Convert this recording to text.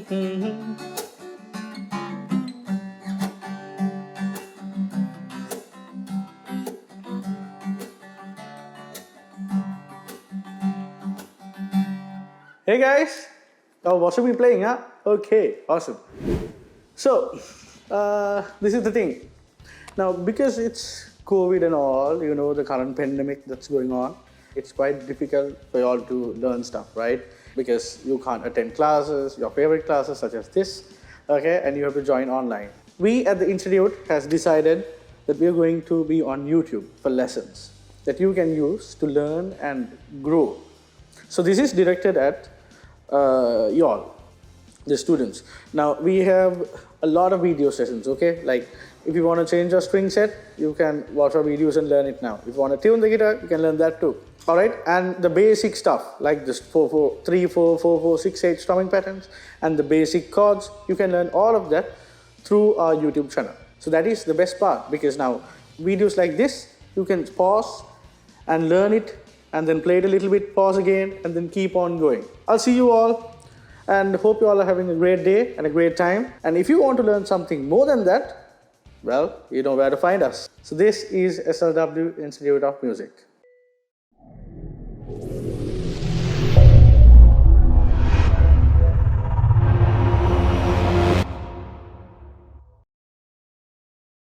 Hey guys, what should we be playing, huh? Okay, awesome. So, this is the thing. Now, because it's COVID and all, you know, the current pandemic that's going on, it's quite difficult for you all to learn stuff, right? Because you can't attend classes, your favorite classes such as this, okay, and you have to join online. We at the Institute has decided that we are going to be on YouTube for lessons that you can use to learn and grow. So this is directed at y'all, the students. Now we have a lot of video sessions, okay? Like if you want to change your string set, you can watch our videos and learn it now. If you want to tune the guitar, you can learn that too. All right, and the basic stuff like this 4/4, 3/4, 4/4, 6/8 strumming patterns and the basic chords, you can learn all of that through our YouTube channel. So that is the best part, because now videos like this, you can pause and learn it and then play it a little bit, pause again, and then keep on going. I'll see you all and hope you all are having a great day and a great time. And if you want to learn something more than that, well, you know where to find us. So this is SLW Institute of Music.